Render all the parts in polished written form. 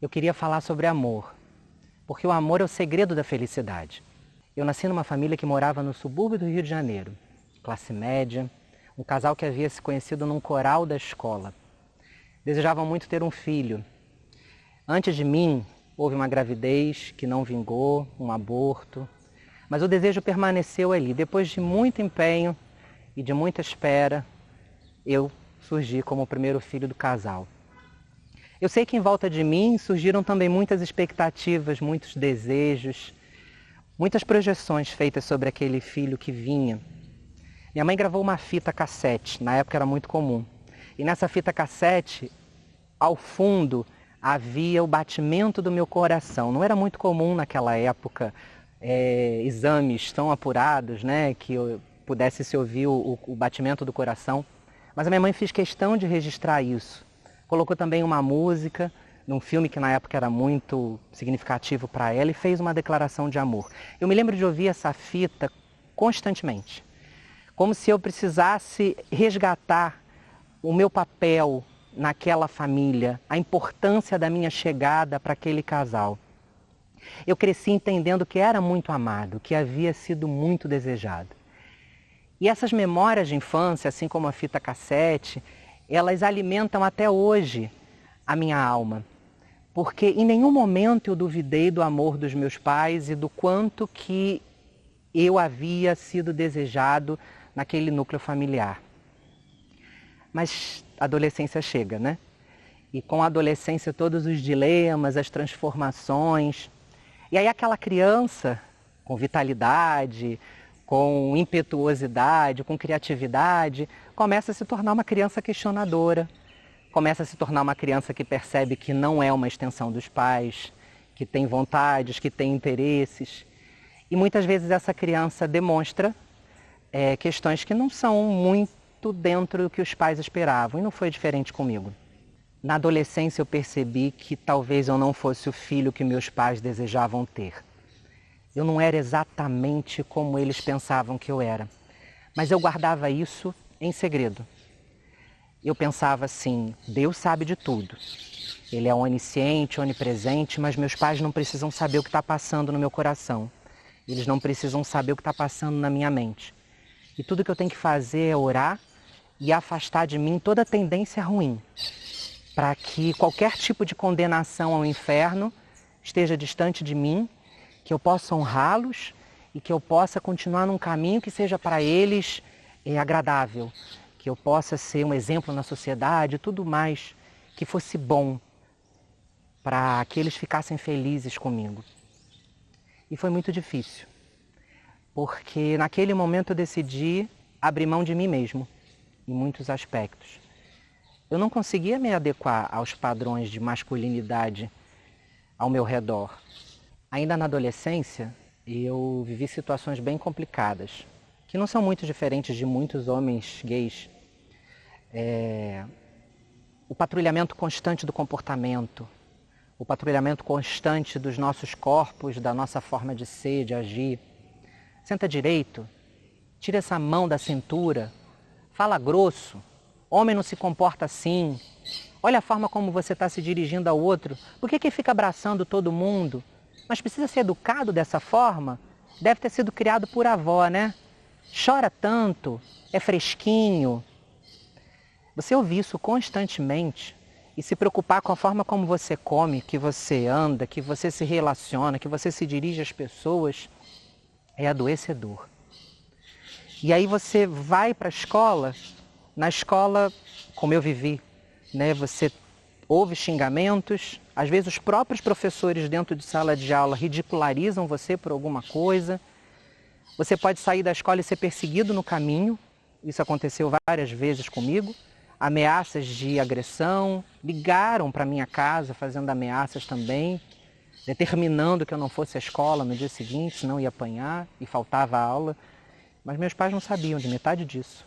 Eu queria falar sobre amor, porque o amor é o segredo da felicidade. Eu nasci numa família que morava no subúrbio do Rio de Janeiro, classe média, um casal que havia se conhecido num coral da escola. Desejavam muito ter um filho. Antes de mim, houve uma gravidez que não vingou, um aborto, mas o desejo permaneceu ali. Depois de muito empenho e de muita espera, eu surgi como o primeiro filho do casal. Eu sei que em volta de mim surgiram também muitas expectativas, muitos desejos, muitas projeções feitas sobre aquele filho que vinha. Minha mãe gravou uma fita cassete, na época era muito comum. E nessa fita cassete, ao fundo, havia o batimento do meu coração. Não era muito comum naquela época exames tão apurados, né, que eu pudesse se ouvir o batimento do coração. Mas a minha mãe fez questão de registrar isso. Colocou também uma música num filme que na época era muito significativo para ela e fez uma declaração de amor. Eu me lembro de ouvir essa fita constantemente, como se eu precisasse resgatar o meu papel naquela família, a importância da minha chegada para aquele casal. Eu cresci entendendo que era muito amado, que havia sido muito desejado. E essas memórias de infância, assim como a fita cassete, elas alimentam até hoje a minha alma. Porque em nenhum momento eu duvidei do amor dos meus pais e do quanto que eu havia sido desejado naquele núcleo familiar. Mas a adolescência chega, né? E com a adolescência todos os dilemas, as transformações. E aí aquela criança com vitalidade, com impetuosidade, com criatividade, começa a se tornar uma criança questionadora, começa a se tornar uma criança que percebe que não é uma extensão dos pais, que tem vontades, que tem interesses. E muitas vezes essa criança demonstra questões que não são muito dentro do que os pais esperavam, e não foi diferente comigo. Na adolescência eu percebi que talvez eu não fosse o filho que meus pais desejavam ter. Eu não era exatamente como eles pensavam que eu era, mas eu guardava isso em segredo. Eu pensava assim, Deus sabe de tudo. Ele é onisciente, onipresente, mas meus pais não precisam saber o que está passando no meu coração. Eles não precisam saber o que está passando na minha mente. E tudo que eu tenho que fazer é orar e afastar de mim toda tendência ruim, para que qualquer tipo de condenação ao inferno esteja distante de mim, que eu possa honrá-los e que eu possa continuar num caminho que seja para eles agradável, que eu possa ser um exemplo na sociedade, tudo mais, que fosse bom para que eles ficassem felizes comigo. E foi muito difícil, porque naquele momento eu decidi abrir mão de mim mesmo, em muitos aspectos. Eu não conseguia me adequar aos padrões de masculinidade ao meu redor. Ainda na adolescência, eu vivi situações bem complicadas, que não são muito diferentes de muitos homens gays. O patrulhamento constante do comportamento, o patrulhamento constante dos nossos corpos, da nossa forma de ser, de agir. Senta direito, tira essa mão da cintura, fala grosso, homem não se comporta assim, olha a forma como você está se dirigindo ao outro, por que fica abraçando todo mundo? Mas precisa ser educado dessa forma? Deve ter sido criado por avó, né? Chora tanto, é fresquinho. Você ouvir isso constantemente e se preocupar com a forma como você come, que você anda, que você se relaciona, que você se dirige às pessoas, é adoecedor. E aí você vai para a escola, na escola, como eu vivi, né? Você ouve xingamentos, às vezes os próprios professores dentro de sala de aula ridicularizam você por alguma coisa. Você pode sair da escola e ser perseguido no caminho, isso aconteceu várias vezes comigo. Ameaças de agressão, ligaram para minha casa fazendo ameaças também, determinando que eu não fosse à escola no dia seguinte, senão ia apanhar e faltava aula. Mas meus pais não sabiam de metade disso.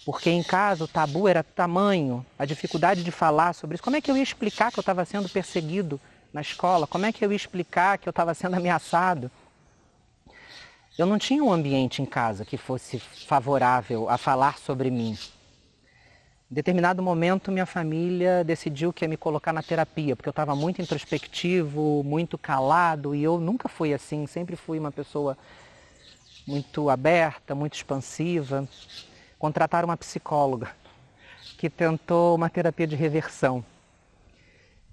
Porque em casa o tabu era tamanho, a dificuldade de falar sobre isso. Como é que eu ia explicar que eu estava sendo perseguido na escola? Como é que eu ia explicar que eu estava sendo ameaçado? Eu não tinha um ambiente em casa que fosse favorável a falar sobre mim. Em determinado momento, minha família decidiu que ia me colocar na terapia, porque eu estava muito introspectivo, muito calado, e eu nunca fui assim, sempre fui uma pessoa muito aberta, muito expansiva. Contrataram uma psicóloga que tentou uma terapia de reversão.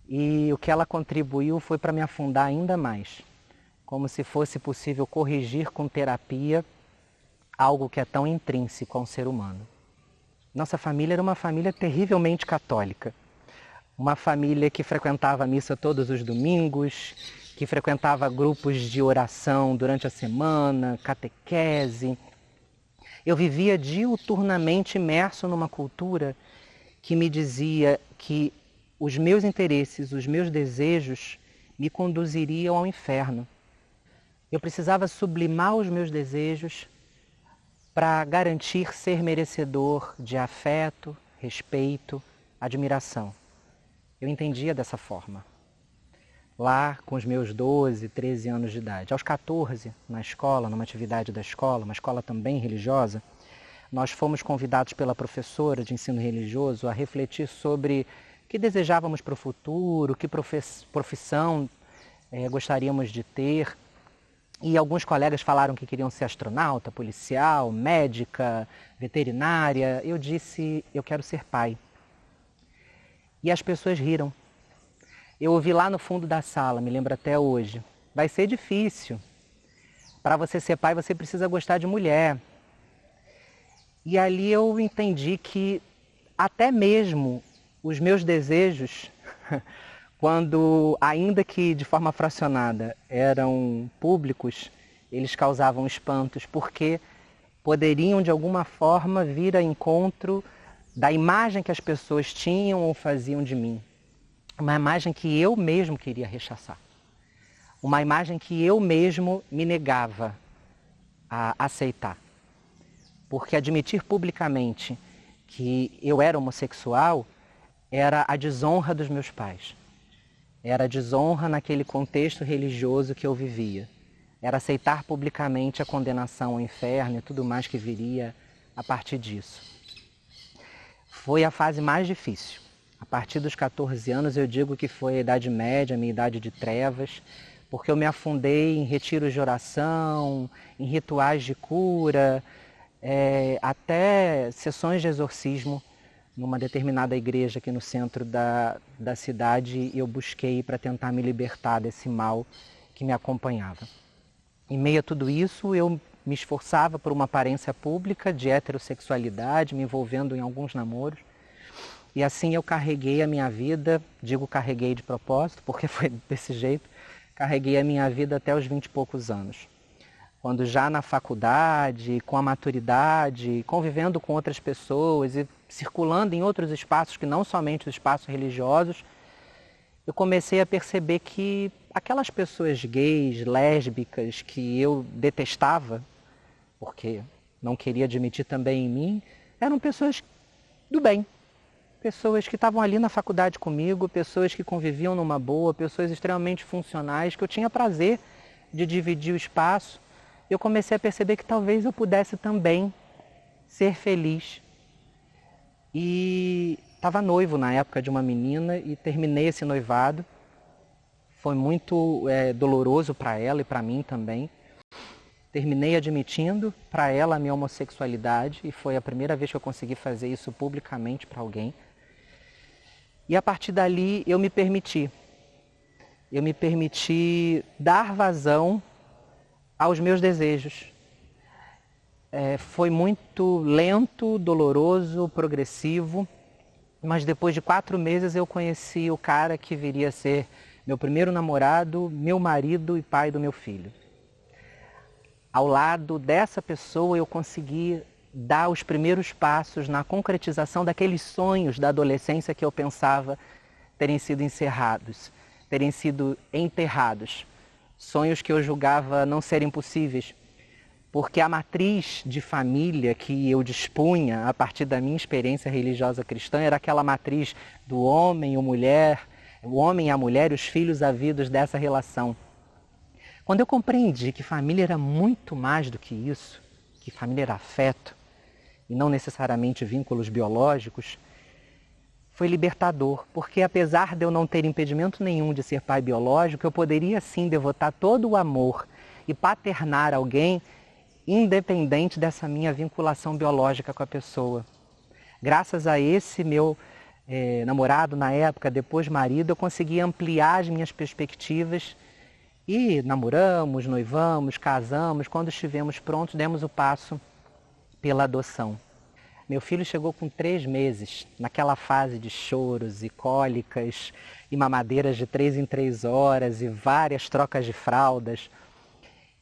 E o que ela contribuiu foi para me afundar ainda mais, como se fosse possível corrigir com terapia algo que é tão intrínseco a um ser humano. Nossa família era uma família terrivelmente católica. Uma família que frequentava a missa todos os domingos, que frequentava grupos de oração durante a semana, catequese. Eu vivia diuturnamente imerso numa cultura que me dizia que os meus interesses, os meus desejos me conduziriam ao inferno. Eu precisava sublimar os meus desejos para garantir ser merecedor de afeto, respeito, admiração. Eu entendia dessa forma. Lá, com os meus 12, 13 anos de idade. Aos 14, na escola, numa atividade da escola, uma escola também religiosa, nós fomos convidados pela professora de ensino religioso a refletir sobre o que desejávamos para o futuro, que profissão gostaríamos de ter. E alguns colegas falaram que queriam ser astronauta, policial, médica, veterinária. Eu disse, eu quero ser pai. E as pessoas riram. Eu ouvi lá no fundo da sala, me lembro até hoje. Vai ser difícil. Para você ser pai, você precisa gostar de mulher. E ali eu entendi que até mesmo os meus desejos, quando, ainda que de forma fracionada, eram públicos, eles causavam espantos, porque poderiam de alguma forma vir a encontro da imagem que as pessoas tinham ou faziam de mim. Uma imagem que eu mesmo queria rechaçar. Uma imagem que eu mesmo me negava a aceitar. Porque admitir publicamente que eu era homossexual era a desonra dos meus pais. Era a desonra naquele contexto religioso que eu vivia. Era aceitar publicamente a condenação ao inferno e tudo mais que viria a partir disso. Foi a fase mais difícil. A partir dos 14 anos eu digo que foi a Idade Média, a minha idade de trevas, porque eu me afundei em retiros de oração, em rituais de cura, até sessões de exorcismo numa determinada igreja aqui no centro da cidade. Eu busquei para tentar me libertar desse mal que me acompanhava. Em meio a tudo isso, eu me esforçava por uma aparência pública de heterossexualidade, me envolvendo em alguns namoros. E assim eu carreguei a minha vida, digo carreguei de propósito, porque foi desse jeito, carreguei a minha vida até os 20 e poucos anos. Quando já na faculdade, com a maturidade, convivendo com outras pessoas e circulando em outros espaços que não somente os espaços religiosos, eu comecei a perceber que aquelas pessoas gays, lésbicas, que eu detestava, porque não queria admitir também em mim, eram pessoas do bem. Pessoas que estavam ali na faculdade comigo, pessoas que conviviam numa boa, pessoas extremamente funcionais, que eu tinha prazer de dividir o espaço. Eu comecei a perceber que talvez eu pudesse também ser feliz. E estava noivo na época de uma menina e terminei esse noivado. Foi muito doloroso para ela e para mim também. Terminei admitindo para ela a minha homossexualidade e foi a primeira vez que eu consegui fazer isso publicamente para alguém. E a partir dali eu me permiti dar vazão aos meus desejos. Foi muito lento, doloroso, progressivo, mas depois de 4 meses eu conheci o cara que viria a ser meu primeiro namorado, meu marido e pai do meu filho. Ao lado dessa pessoa eu consegui dar os primeiros passos na concretização daqueles sonhos da adolescência que eu pensava terem sido encerrados, terem sido enterrados. Sonhos que eu julgava não serem possíveis, porque a matriz de família que eu dispunha a partir da minha experiência religiosa cristã era aquela matriz do homem e a mulher, o homem e a mulher e os filhos havidos dessa relação. Quando eu compreendi que família era muito mais do que isso, que família era afeto, e não necessariamente vínculos biológicos, Foi libertador, porque apesar de eu não ter impedimento nenhum de ser pai biológico, eu poderia sim devotar todo o amor e paternar alguém, independente dessa minha vinculação biológica com a pessoa. Graças a esse meu namorado na época, depois marido, eu consegui ampliar as minhas perspectivas e namoramos, noivamos, casamos. Quando estivemos prontos, demos o passo pela adoção. Meu filho chegou com 3 meses, naquela fase de choros e cólicas e mamadeiras de 3 em 3 horas e várias trocas de fraldas.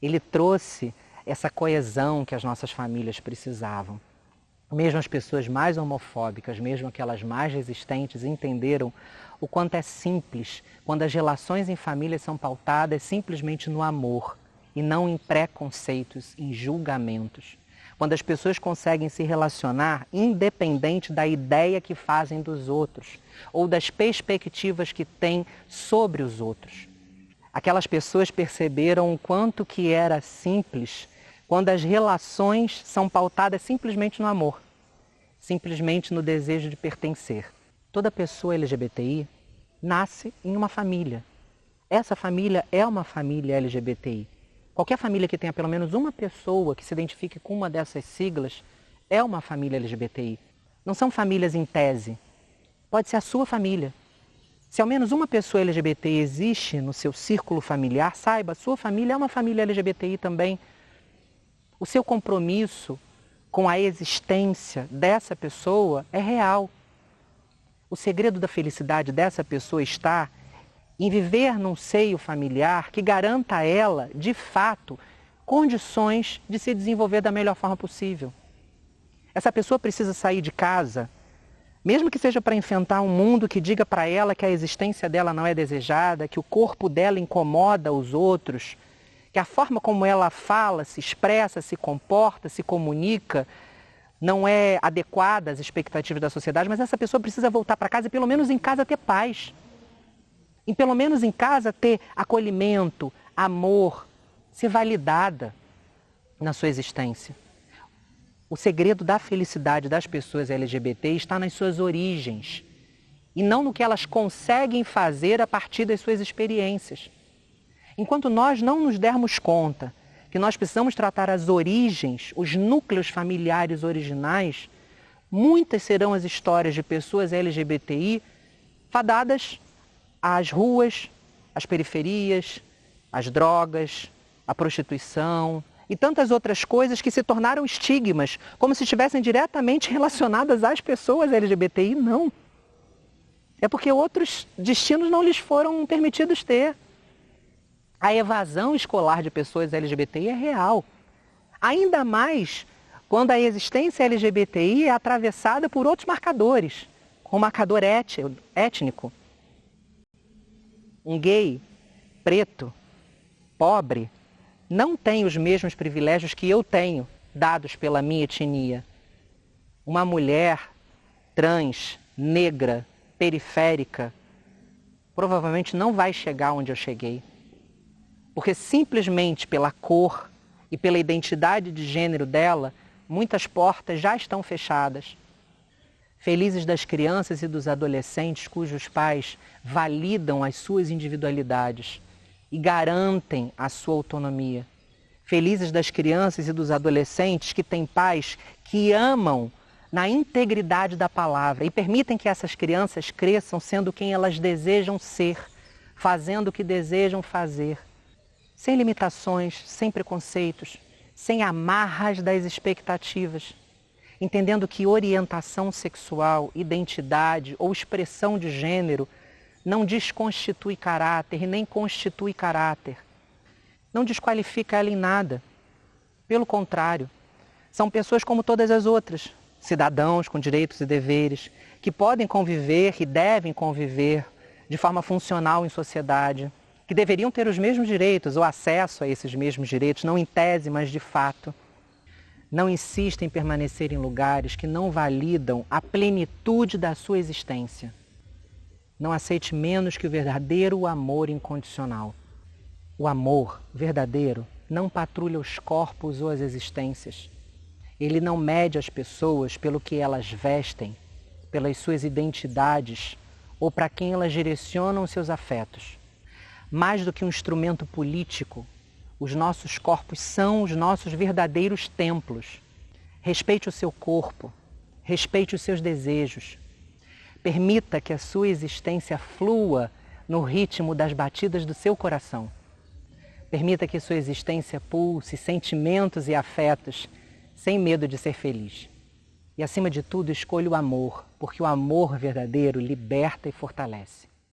Ele trouxe essa coesão que as nossas famílias precisavam. Mesmo as pessoas mais homofóbicas, mesmo aquelas mais resistentes, entenderam o quanto é simples quando as relações em família são pautadas simplesmente no amor e não em preconceitos, em julgamentos. Quando as pessoas conseguem se relacionar independente da ideia que fazem dos outros ou das perspectivas que têm sobre os outros. Aquelas pessoas perceberam o quanto que era simples quando as relações são pautadas simplesmente no amor, simplesmente no desejo de pertencer. Toda pessoa LGBTI nasce em uma família. Essa família é uma família LGBTI. Qualquer família que tenha pelo menos uma pessoa que se identifique com uma dessas siglas é uma família LGBTI. Não são famílias em tese. Pode ser a sua família. Se ao menos uma pessoa LGBT existe no seu círculo familiar, saiba, sua família é uma família LGBTI também. O seu compromisso com a existência dessa pessoa é real. O segredo da felicidade dessa pessoa está em viver num seio familiar que garanta a ela, de fato, condições de se desenvolver da melhor forma possível. Essa pessoa precisa sair de casa, mesmo que seja para enfrentar um mundo que diga para ela que a existência dela não é desejada, que o corpo dela incomoda os outros, que a forma como ela fala, se expressa, se comporta, se comunica, não é adequada às expectativas da sociedade, mas essa pessoa precisa voltar para casa e pelo menos em casa ter paz. E pelo menos em casa ter acolhimento, amor, ser validada na sua existência. O segredo da felicidade das pessoas LGBT está nas suas origens e não no que elas conseguem fazer a partir das suas experiências. Enquanto nós não nos dermos conta que nós precisamos tratar as origens, os núcleos familiares originais, muitas serão as histórias de pessoas LGBTI fadadas às ruas, às periferias, às drogas, à prostituição e tantas outras coisas que se tornaram estigmas, como se estivessem diretamente relacionadas às pessoas LGBTI. Não. É porque outros destinos não lhes foram permitidos ter. A evasão escolar de pessoas LGBTI é real. Ainda mais quando a existência LGBTI é atravessada por outros marcadores, como o marcador étnico. Um gay, preto, pobre, não tem os mesmos privilégios que eu tenho, dados pela minha etnia. Uma mulher trans, negra, periférica, provavelmente não vai chegar onde eu cheguei. Porque simplesmente pela cor e pela identidade de gênero dela, muitas portas já estão fechadas. Felizes das crianças e dos adolescentes cujos pais validam as suas individualidades e garantem a sua autonomia. Felizes das crianças e dos adolescentes que têm pais que amam na integridade da palavra e permitem que essas crianças cresçam sendo quem elas desejam ser, fazendo o que desejam fazer, sem limitações, sem preconceitos, sem amarras das expectativas. Entendendo que orientação sexual, identidade ou expressão de gênero não desconstitui caráter e nem constitui caráter. Não desqualifica ela em nada. Pelo contrário, são pessoas como todas as outras, cidadãos com direitos e deveres, que podem conviver e devem conviver de forma funcional em sociedade, que deveriam ter os mesmos direitos ou acesso a esses mesmos direitos, não em tese, mas de fato. Não insista em permanecer em lugares que não validam a plenitude da sua existência. Não aceite menos que o verdadeiro amor incondicional. O amor verdadeiro não patrulha os corpos ou as existências. Ele não mede as pessoas pelo que elas vestem, pelas suas identidades ou para quem elas direcionam seus afetos. Mais do que um instrumento político, os nossos corpos são os nossos verdadeiros templos. Respeite o seu corpo, respeite os seus desejos. Permita que a sua existência flua no ritmo das batidas do seu coração. Permita que sua existência pulse sentimentos e afetos, sem medo de ser feliz. E, acima de tudo, escolha o amor, porque o amor verdadeiro liberta e fortalece.